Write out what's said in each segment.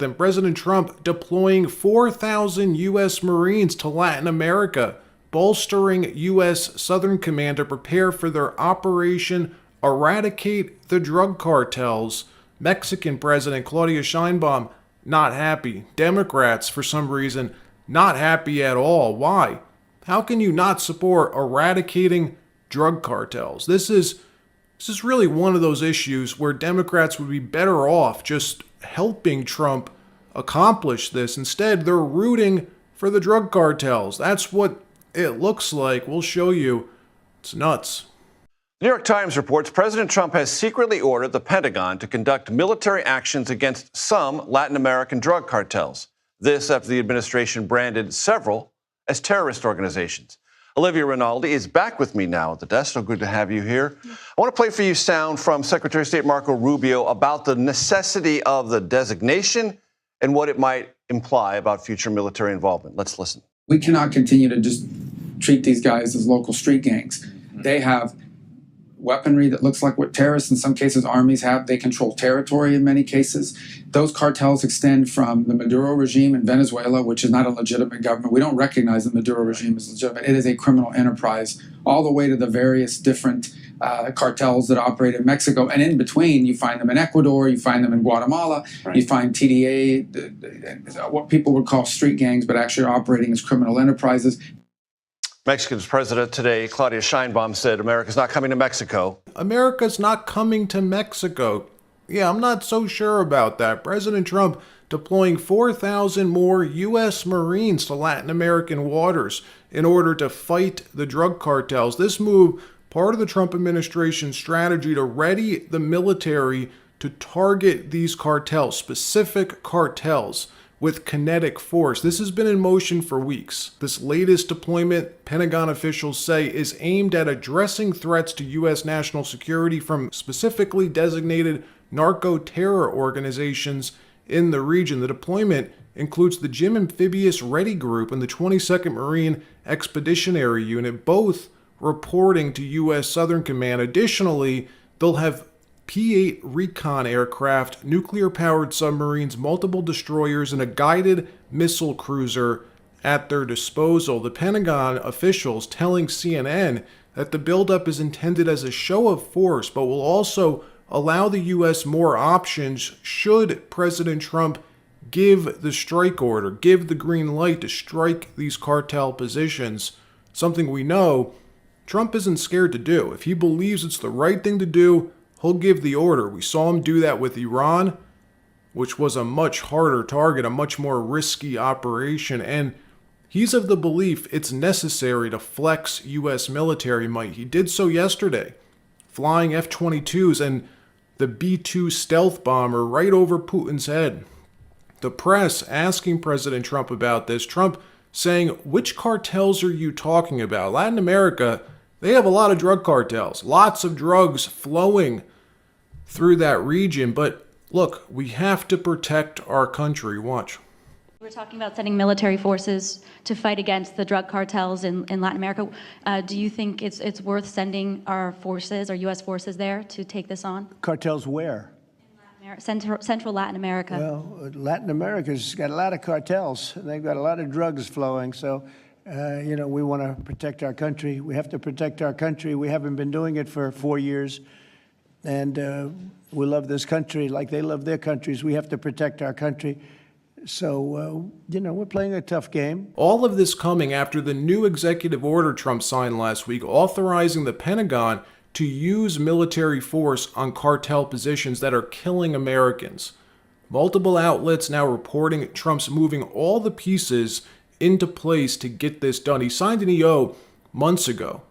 than President Trump deploying 4,000 U.S. Marines to Latin America, bolstering U.S. Southern Command to prepare for their Operation Eradicate the Drug Cartels. Mexican President Claudia Sheinbaum not happy. Democrats, for some reason, not happy at all. Why? How can you not support eradicating drug cartels? This is really one of those issues where Democrats would be better off just helping Trump accomplish this. Instead, they're rooting for the drug cartels. That's what it looks like. We'll show you. It's nuts. The New York Times reports President Trump has secretly ordered the Pentagon to conduct military actions against some Latin American drug cartels. This after the administration branded several as terrorist organizations. Olivia Rinaldi is back with me now at the desk. So good to have you here. I want to play for you sound from Secretary of State Marco Rubio about the necessity of the designation and what it might imply about future military involvement. Let's listen. We cannot continue to just treat these guys as local street gangs. They have weaponry that looks like what terrorists, in some cases, armies have. They control territory in many cases. Those cartels extend from the Maduro regime in Venezuela, which is not a legitimate government. We don't recognize the Maduro regime as legitimate. It is a criminal enterprise, all the way to the various different cartels that operate in Mexico. And in between, you find them in Ecuador, you find them in Guatemala, right. You find TDA, what people would call street gangs, but actually are operating as criminal enterprises. Mexico's president today, Claudia Sheinbaum, said America's not coming to Mexico. America's not coming to Mexico. Yeah, I'm not so sure about that. President Trump deploying 4,000 more U.S. Marines to Latin American waters in order to fight the drug cartels. This move, part of the Trump administration's strategy to ready the military to target these cartels, specific cartels, with kinetic force. This has been in motion for weeks. This latest deployment, Pentagon officials say, is aimed at addressing threats to U.S. national security from specifically designated narco-terror organizations in the region. The deployment includes the Jim Amphibious Ready Group and the 22nd Marine Expeditionary Unit, both reporting to U.S. Southern Command. Additionally, they'll have P-8 recon aircraft, nuclear-powered submarines, multiple destroyers, and a guided missile cruiser at their disposal. The Pentagon officials telling CNN that the buildup is intended as a show of force, but will also allow the U.S. more options should President Trump give the strike order, give the green light to strike these cartel positions, something we know Trump isn't scared to do. If he believes it's the right thing to do, he'll give the order. We saw him do that with Iran, which was a much harder target, a much more risky operation, and he's of the belief it's necessary to flex U.S. military might. He did so yesterday, flying F-22s and the B-2 stealth bomber right over Putin's head. The press asking President Trump about this, Trump saying, which cartels are you talking about? Latin America, they have a lot of drug cartels, lots of drugs flowing through that region. But look, we have to protect our country. Watch. We're talking about sending military forces to fight against the drug cartels in Latin America. Do you think it's worth sending our forces, our U.S. forces there to take this on? Cartels where? Central Latin America. Well, Latin America's got a lot of cartels. They've got a lot of drugs flowing. So, we want to protect our country. We have to protect our country. We haven't been doing it for 4 years. And we love this country like they love their countries. We have to protect our country. So, we're playing a tough game. All of this coming after the new executive order Trump signed last week authorizing the Pentagon to use military force on cartel positions that are killing Americans. Multiple outlets now reporting Trump's moving all the pieces into place to get this done. He signed an EO months ago,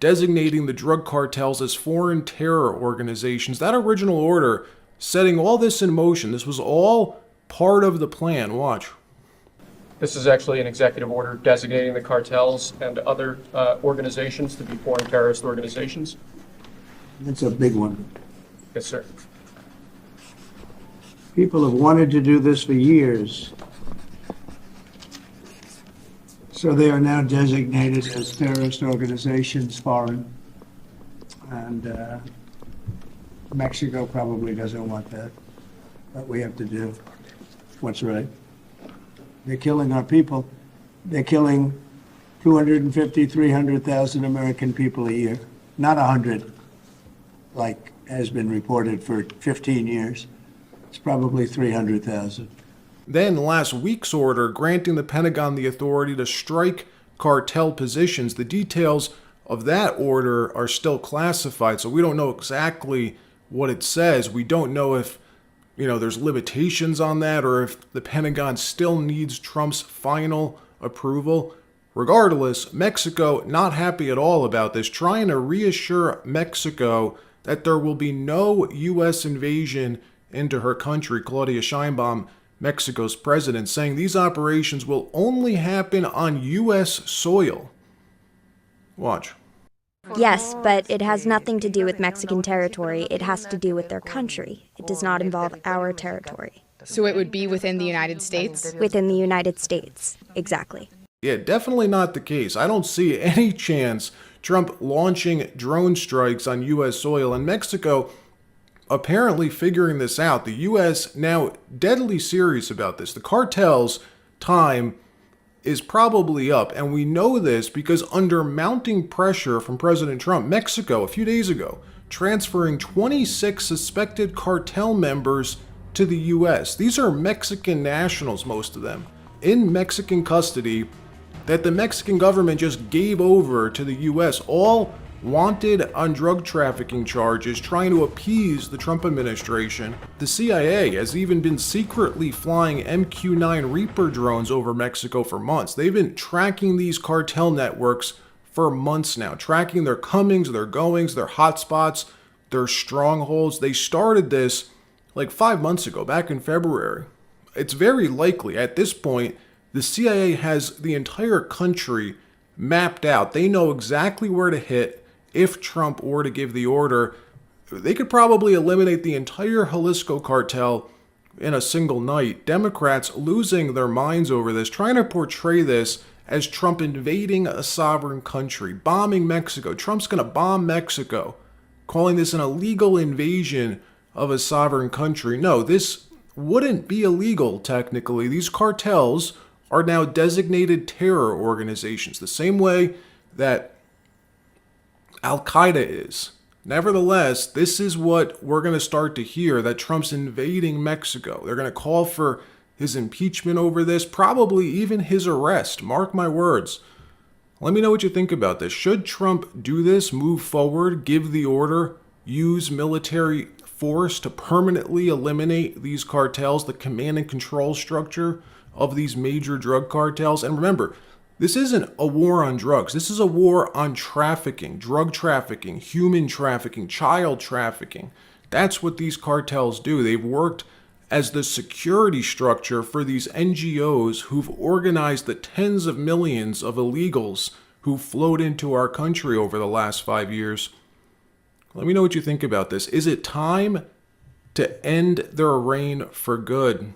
designating the drug cartels as foreign terror organizations. That original order setting all this in motion. This was all part of the plan. Watch. This is actually an executive order designating the cartels and other organizations to be foreign terrorist organizations. That's a big one. Yes, sir. People have wanted to do this for years. So they are now designated as terrorist organizations, foreign. And Mexico probably doesn't want that, but we have to do. what's right. They're killing our people. They're killing 250, 300,000 American people a year, not 100, like has been reported for 15 years. It's probably 300,000. Then last week's order granting the Pentagon the authority to strike cartel positions. The details of that order are still classified, so we don't know exactly what it says. We don't know if, there's limitations on that or if the Pentagon still needs Trump's final approval. Regardless, Mexico not happy at all about this, trying to reassure Mexico that there will be no U.S. invasion into her country. Claudia Sheinbaum, Mexico's president, saying these operations will only happen on U.S. soil. Watch. Yes, but it has nothing to do with Mexican territory. It has to do with their country. It does not involve our territory. So it would be within the United States? Within the United States, exactly. Yeah, definitely not the case. I don't see any chance Trump launching drone strikes on U.S. soil, and Mexico apparently figuring this out. The U.S. now deadly serious about this. The cartel's time is probably up, and we know this because under mounting pressure from President Trump, Mexico a few days ago transferring 26 suspected cartel members to the U.S. These are Mexican nationals, most of them, in Mexican custody that the Mexican government just gave over to the U.S., all wanted on drug trafficking charges, trying to appease the Trump administration. The CIA has even been secretly flying MQ-9 Reaper drones over Mexico for months. They've been tracking these cartel networks for months now, tracking their comings, their goings, their hotspots, their strongholds. They started this like 5 months ago, back in February. It's very likely at this point the CIA has the entire country mapped out. They know exactly where to hit. If Trump were to give the order, they could probably eliminate the entire Jalisco cartel in a single night. Democrats losing their minds over this, trying to portray this as Trump invading a sovereign country, bombing Mexico. Trump's going to bomb Mexico, calling this an illegal invasion of a sovereign country. No, this wouldn't be illegal technically. These cartels are now designated terror organizations, the same way that Al-Qaeda is. Nevertheless, this is what we're going to start to hear, that Trump's invading Mexico. They're going to call for his impeachment over this, probably even his arrest. Mark my words. Let me know what you think about this. Should Trump do this, move forward, give the order, use military force to permanently eliminate these cartels, the command and control structure of these major drug cartels? And remember, this isn't a war on drugs. This is a war on trafficking, drug trafficking, human trafficking, child trafficking. That's what these cartels do. They've worked as the security structure for these NGOs who've organized the tens of millions of illegals who flowed into our country over the last 5 years. Let me know what you think about this. Is it time to end their reign for good?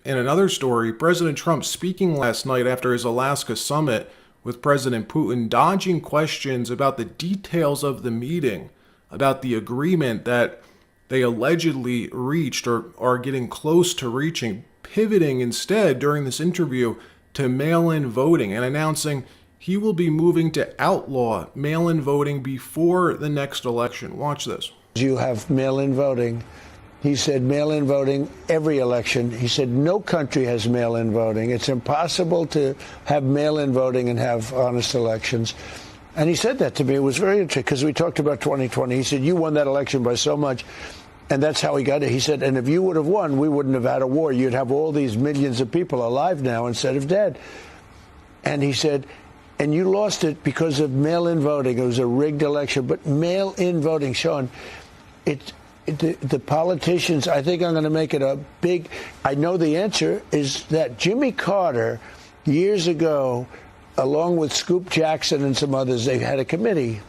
In another story, President Trump speaking last night after his Alaska summit with President Putin, dodging questions about the details of the meeting, about the agreement that they allegedly reached or are getting close to reaching, pivoting instead during this interview to mail-in voting and announcing he will be moving to outlaw mail-in voting before the next election. Watch this. You have mail-in voting. He said mail-in voting every election. He said no country has mail-in voting. It's impossible to have mail-in voting and have honest elections. And he said that to me. It was very interesting because we talked about 2020. He said, you won that election by so much. And that's how he got it. He said, and if you would have won, we wouldn't have had a war. You'd have all these millions of people alive now instead of dead. And he said, and you lost it because of mail-in voting. It was a rigged election. But mail-in voting, Sean, the politicians, I think I'm going to make it a big, I know the answer is that Jimmy Carter, years ago, along with Scoop Jackson and some others, they had a committee,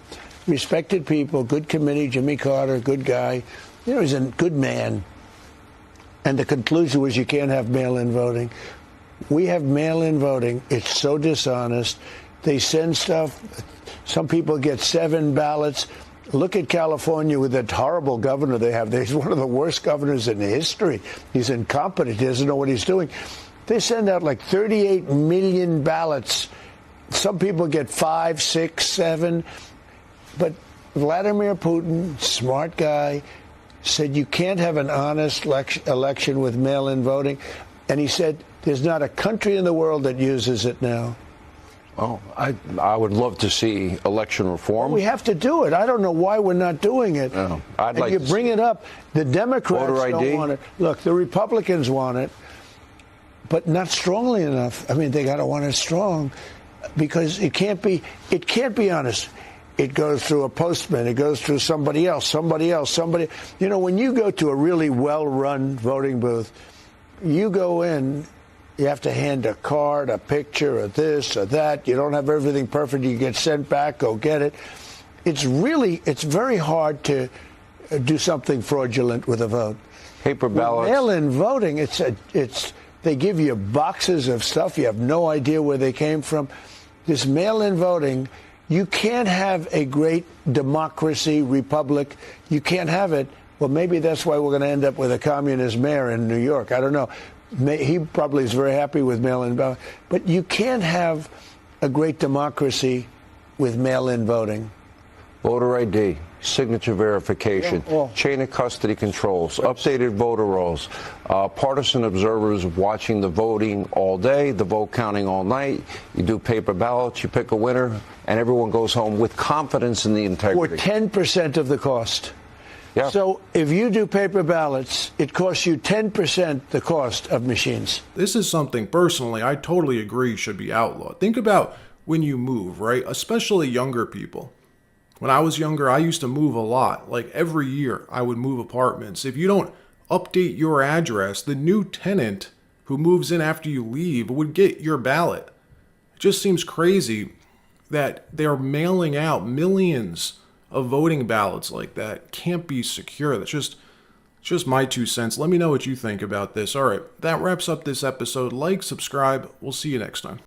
respected people, good committee, Jimmy Carter, good guy. He's a good man. And the conclusion was you can't have mail-in voting. We have mail-in voting. It's so dishonest. They send stuff. Some people get 7 ballots. Look at California with that horrible governor they have. He's one of the worst governors in history. He's incompetent. He doesn't know what he's doing. They send out like 38 million ballots. Some people get 5, 6, 7. But Vladimir Putin, smart guy, said you can't have an honest election with mail-in voting. And he said there's not a country in the world that uses it now. Oh, I would love to see election reform. We have to do it. I don't know why we're not doing it. No, I'd and like you to bring it up. The Democrats Voter don't ID? want it. Look, the Republicans want it, but not strongly enough. I mean, they got to want it strong because it can't be honest. It goes through a postman. It goes through somebody else. You know, when you go to a really well-run voting booth, you go in, you have to hand a card, a picture, or this or that. You don't have everything perfect. You get sent back, go get it. It's very hard to do something fraudulent with a vote. Paper ballots. Mail-in voting, they give you boxes of stuff. You have no idea where they came from. This mail-in voting, you can't have a great democracy, republic. You can't have it. Well, maybe that's why we're going to end up with a communist mayor in New York. I don't know. He probably is very happy with mail-in voting. But you can't have a great democracy with mail-in voting. Voter ID, signature verification, Yeah, well, chain of custody controls, updated voter rolls, partisan observers watching the voting all day, the vote counting all night. You do paper ballots, you pick a winner, and everyone goes home with confidence in the for integrity. 10% of the cost. Yeah. So if you do paper ballots, it costs you 10% the cost of machines. This is something personally I totally agree should be outlawed. Think about when you move, right? Especially younger people. When I was younger, I used to move a lot. Like every year, I would move apartments. If you don't update your address, the new tenant who moves in after you leave would get your ballot. It just seems crazy that they're mailing out millions of voting ballots like that. Can't be secure. That's just my 2 cents. Let me know what you think about this. All right, that wraps up this episode. Like, subscribe. We'll see you next time.